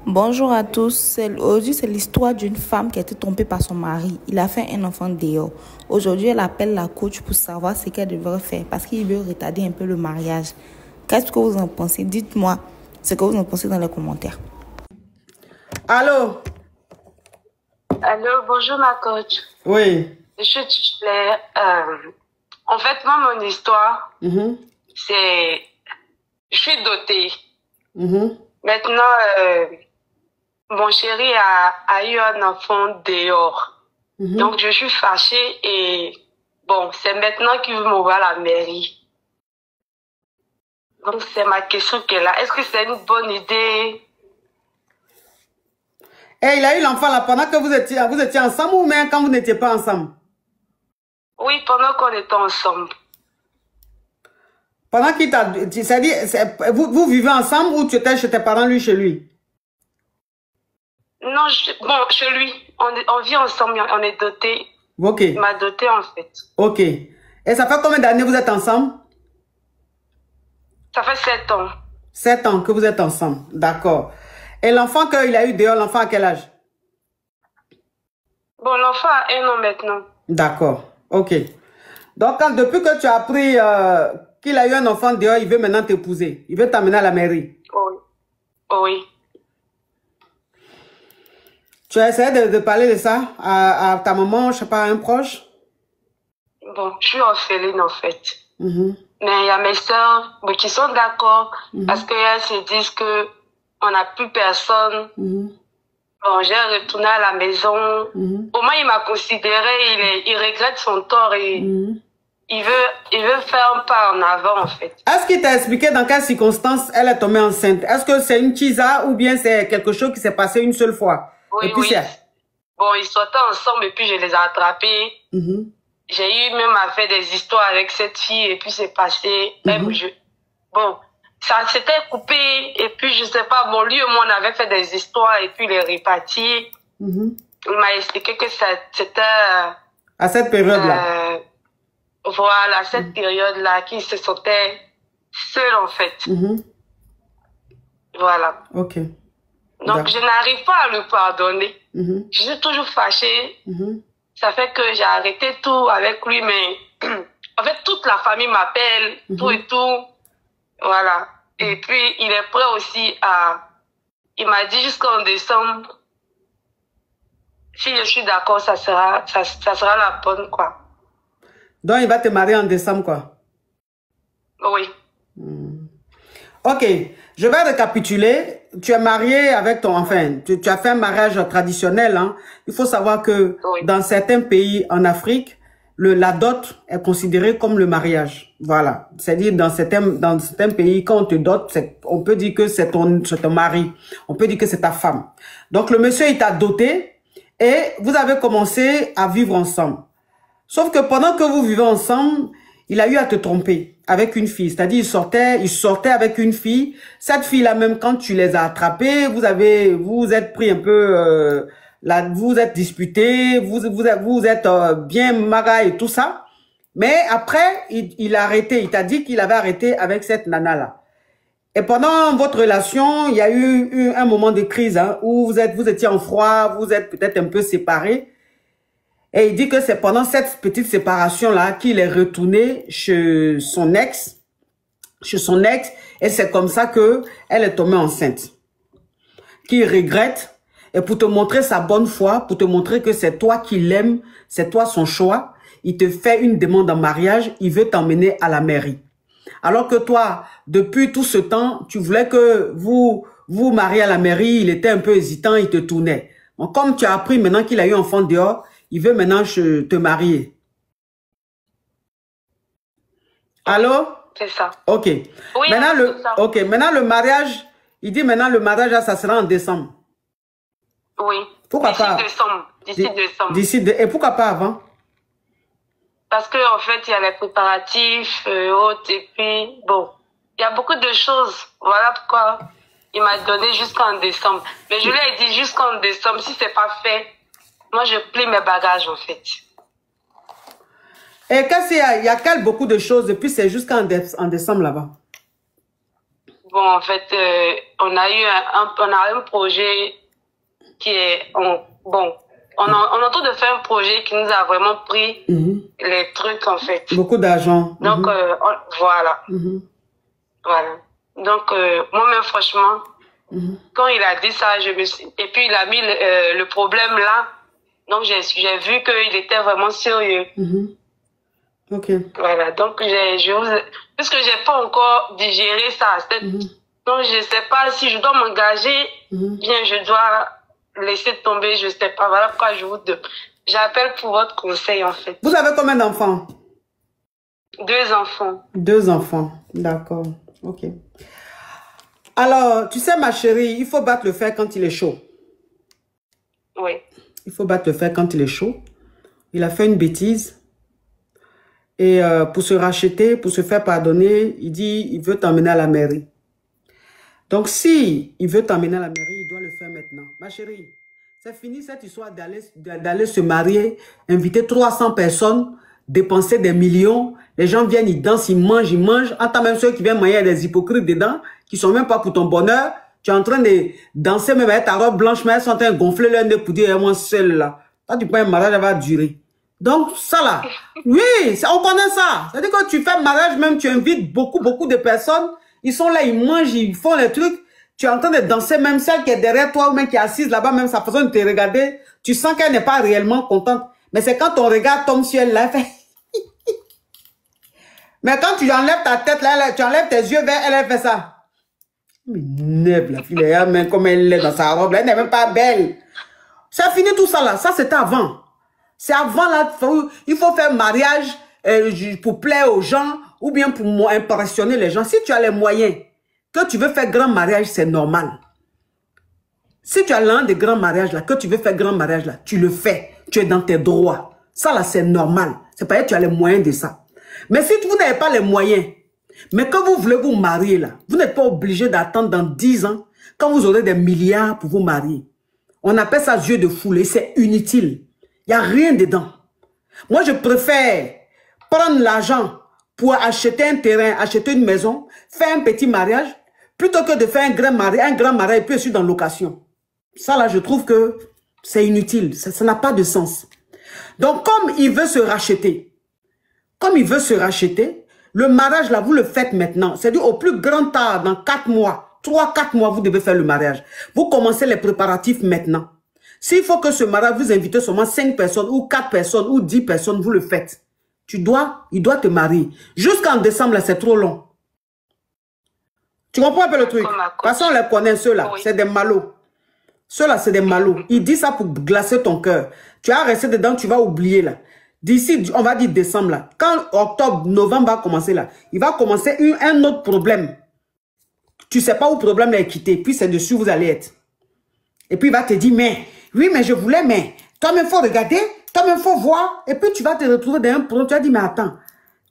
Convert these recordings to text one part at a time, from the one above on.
Bonjour à tous. Aujourd'hui, c'est l'histoire d'une femme qui a été trompée par son mari. Il a fait un enfant dehors. Aujourd'hui, elle appelle la coach pour savoir ce qu'elle devrait faire parce qu'il veut retarder un peu le mariage. Qu'est-ce que vous en pensez? Dites-moi ce que vous en pensez dans les commentaires. Allô? Allô, bonjour ma coach. Oui. Je suis titulaire. En fait, moi, mon histoire, c'est... Je suis dotée. Maintenant, mon chéri a eu un enfant dehors. Donc, je suis fâchée et bon, c'est maintenant qu'il veut m'envoyer à la mairie. Donc, c'est ma question qui est là. Est-ce que c'est une bonne idée? Et il a eu l'enfant là pendant que vous étiez ensemble ou même quand vous n'étiez pas ensemble? Oui, pendant qu'on était ensemble. Pendant qu'il t'a... C'est-à-dire, vous vivez ensemble ou tu étais chez tes parents, lui, chez lui? Non, bon, chez lui. On vit ensemble, on est dotés. Ok. Il m'a doté en fait. Ok. Et ça fait combien d'années vous êtes ensemble? Ça fait 7 ans. 7 ans que vous êtes ensemble. D'accord. Et l'enfant qu'il a eu dehors, l'enfant à quel âge? Bon, l'enfant a 1 an maintenant. D'accord. Ok. Donc, depuis que tu as appris qu'il a eu un enfant dehors, il veut maintenant t'épouser. Il veut t'amener à la mairie. Oui. Oui. Tu as essayé de parler de ça à ta maman, je sais pas, à un proche? Bon, je suis orpheline en fait. Mais il y a mes soeurs qui sont d'accord parce qu'elles se disent que on n'a plus personne. Bon, j'ai retourné à la maison. Au moins, il m'a considéré, il regrette son tort et il veut faire un pas en avant en fait. Est-ce qu'il t'a expliqué dans quelles circonstances elle est tombée enceinte? Est-ce que c'est une chisa ou bien c'est quelque chose qui s'est passé une seule fois? Oui, et puis oui. Bon, ils sortaient ensemble et puis je les ai attrapés. J'ai eu même à faire des histoires avec cette fille et puis c'est passé. Bon, ça s'était coupé et puis je sais pas, bon, lui et moi on avait fait des histoires et puis il est reparti. Il m'a expliqué que c'était... à cette période-là? Voilà, cette période-là, qu'il se sentait seul en fait. Voilà. Ok. Donc, je n'arrive pas à le pardonner. Je suis toujours fâchée. Ça fait que j'ai arrêté tout avec lui, mais en fait, toute la famille m'appelle, tout et tout. Voilà. Et puis, il est prêt aussi à... Il m'a dit jusqu'en décembre, si je suis d'accord, ça sera la bonne, quoi. Donc, il va te marier en décembre, quoi? Oui. Ok. Je vais récapituler. Tu es marié avec ton... Enfin, tu as fait un mariage traditionnel. Hein. Il faut savoir que dans certains pays en Afrique, la dot est considérée comme le mariage. Voilà. C'est-à-dire, dans certains pays, quand on te dote, on peut dire que c'est ton mari. On peut dire que c'est ta femme. Donc, le monsieur, il t'a doté et vous avez commencé à vivre ensemble. Sauf que pendant que vous vivez ensemble, il a eu à te tromper avec une fille. C'est-à-dire, il sortait avec une fille. Cette fille-là, même quand tu les as attrapés, vous êtes pris un peu, vous êtes disputés, vous êtes bien maga et tout ça. Mais après, il a arrêté. Il t'a dit qu'il avait arrêté avec cette nana-là. Et pendant votre relation, il y a eu un moment de crise, hein, où vous étiez en froid, vous êtes peut-être un peu séparés. Et il dit que c'est pendant cette petite séparation-là qu'il est retourné chez son ex. Et c'est comme ça que elle est tombée enceinte. Qu'il regrette. Et pour te montrer sa bonne foi, pour te montrer que c'est toi qui l'aime, c'est toi son choix, il te fait une demande en mariage, il veut t'emmener à la mairie. Alors que toi, depuis tout ce temps, tu voulais que vous mariez à la mairie, il était un peu hésitant, il te tournait. Donc, comme tu as appris maintenant qu'il a eu un enfant dehors, il veut maintenant te marier. Allô? C'est ça. Ok. Oui, maintenant le mariage, il dit maintenant le mariage, là, ça sera en décembre. Oui. Pourquoi pas? D'ici décembre. Et pourquoi pas avant? Parce que en fait, il y a les préparatifs, autres, et puis, bon, il y a beaucoup de choses. Voilà pourquoi il m'a donné jusqu'en décembre. Mais je lui ai dit jusqu'en décembre, si c'est pas fait, moi je plie mes bagages en fait. Et qu'est-ce qu'il y a? Il y a beaucoup de choses, et puis c'est jusqu'en décembre là-bas. Bon, en fait, on a eu un projet qui est... Bon, on est en train de faire un projet qui nous a vraiment pris les trucs, en fait. Beaucoup d'argent. Donc, voilà. Voilà. Donc, moi-même, franchement, quand il a dit ça, je me suis... Et puis, il a mis le problème là. Donc, j'ai vu qu'il était vraiment sérieux. Ok. Voilà. Donc, puisque j'ai pas encore digéré ça, donc je sais pas si je dois m'engager, bien je dois laisser tomber, je sais pas. Voilà pourquoi j'appelle pour votre conseil, en fait. Vous avez combien d'enfants? 2 enfants. 2 enfants, d'accord. Ok. Alors, tu sais, ma chérie, il faut battre le fer quand il est chaud. Oui. Il faut battre le fer quand il est chaud. Il a fait une bêtise. Et pour se racheter, pour se faire pardonner, il dit il veut t'emmener à la mairie. Donc, si il veut t'emmener à la mairie, il doit le faire maintenant. Ma chérie, c'est fini cette histoire d'aller se marier, inviter 300 personnes, dépenser des millions. Les gens viennent, ils dansent, ils mangent. Entends même ceux qui viennent manger, il y a des hypocrites dedans, qui sont même pas pour ton bonheur. Tu es en train de danser même avec ta robe blanche, mais elles sont en train de gonfler leur nez pour dire, moi seul là. Toi, tu prends un mariage, elle va durer. Donc, ça là, oui, on connaît ça. C'est-à-dire que tu fais un mariage, même tu invites beaucoup de personnes. Ils sont là, ils mangent, ils font les trucs. Tu es en train de danser, même celle qui est derrière toi ou même qui est assise là-bas, même sa façon de te regarder, tu sens qu'elle n'est pas réellement contente. Mais c'est quand ton regard tombe sur elle, là, elle fait... Mais quand tu enlèves ta tête, là, tu enlèves tes yeux vers elle, elle fait ça. Mais neb, la fille, elle même comme elle est dans sa robe, là, elle n'est même pas belle. Ça finit tout ça là, ça c'était avant. C'est avant là, il faut faire mariage pour plaire aux gens ou bien pour impressionner les gens. Si tu as les moyens, que tu veux faire grand mariage, c'est normal. Si tu as l'un des grands mariages là, que tu veux faire grand mariage là, tu le fais. Tu es dans tes droits. Ça là, c'est normal. C'est pas que tu as les moyens de ça. Mais si vous n'avez pas les moyens, mais que vous voulez vous marier là, vous n'êtes pas obligé d'attendre dans 10 ans, quand vous aurez des milliards pour vous marier. On appelle ça yeux de foule et c'est inutile. Il n'y a rien dedans. Moi, je préfère prendre l'argent pour acheter un terrain, acheter une maison, faire un petit mariage, plutôt que de faire un grand mariage et puis je suis dans location. Ça là, je trouve que c'est inutile. Ça n'a pas de sens. Donc, comme il veut se racheter, le mariage là, vous le faites maintenant. C'est-à-dire au plus grand tard, dans 4 mois, 3-4 mois, vous devez faire le mariage. Vous commencez les préparatifs maintenant. S'il faut que ce mariage, vous invitez seulement 5 personnes ou 4 personnes ou 10 personnes, vous le faites. Il doit te marier. Jusqu'en décembre, là, c'est trop long. Tu comprends un peu le truc? Parce qu'on les connaît, ceux-là, oui. C'est des malots. Ceux-là, c'est des malots. Il dit ça pour glacer ton cœur. Tu as resté dedans, tu vas oublier là. D'ici, on va dire décembre là. Quand octobre, novembre va commencer là, il va commencer un autre problème. Tu ne sais pas où le problème est quitté. Puis c'est dessus vous allez être. Et puis il va te dire, mais, oui, mais je voulais, mais, toi-même, il faut regarder, toi-même, il faut voir. Et puis tu vas te retrouver dans un problème. Tu vas dire, mais attends,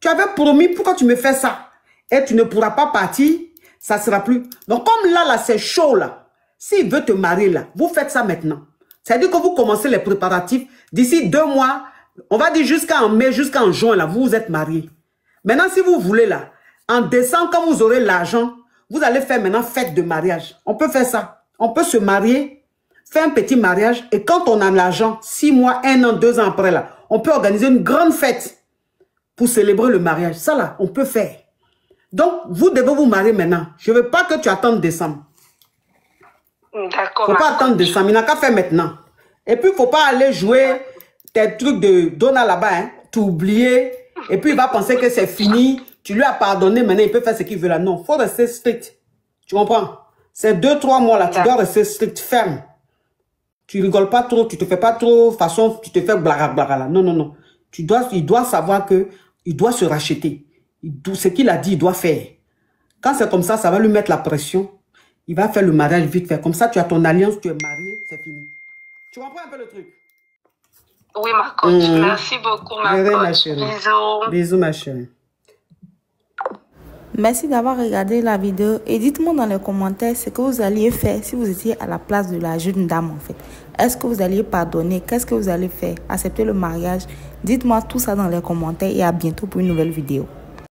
tu avais promis, pourquoi tu me fais ça? Et tu ne pourras pas partir, ça ne sera plus. Donc comme là, c'est chaud là. S'il veut te marier là, vous faites ça maintenant. C'est-à-dire que vous commencez les préparatifs. D'ici 2 mois, on va dire jusqu'en mai, jusqu'en juin, là, vous êtes mariés. Maintenant, si vous voulez, là, en décembre, quand vous aurez l'argent, vous allez faire maintenant fête de mariage. On peut faire ça. On peut se marier, faire un petit mariage, et quand on a l'argent, 6 mois, 1 an, 2 ans après, là, on peut organiser une grande fête pour célébrer le mariage. Ça, là, on peut faire. Donc, vous devez vous marier maintenant. Je ne veux pas que tu attendes décembre. D'accord. Il ne faut pas attendre décembre. Il n'a qu'à faire maintenant. Et puis, il ne faut pas aller jouer tes trucs de Donna là-bas, hein, t'oublier, et puis il va penser que c'est fini, tu lui as pardonné, maintenant il peut faire ce qu'il veut là. Non, il faut rester strict. Tu comprends? Ces 2-3 mois là, tu dois rester strict, ferme. Tu rigoles pas trop, tu te fais pas trop, façon, tu te fais blaga là. Non, non, non. Il doit savoir que il doit se racheter. Ce qu'il a dit, il doit faire. Quand c'est comme ça, ça va lui mettre la pression. Il va faire le mariage vite fait. Comme ça, tu as ton alliance, tu es marié, c'est fini. Tu comprends un peu le truc? Oui, ma coach. Merci beaucoup, ma coach. Bisous. Bisous, ma chérie. Merci d'avoir regardé la vidéo et dites-moi dans les commentaires ce que vous alliez faire si vous étiez à la place de la jeune dame en fait. Est-ce que vous alliez pardonner? Qu'est-ce que vous allez faire? Accepter le mariage? Dites-moi tout ça dans les commentaires et à bientôt pour une nouvelle vidéo.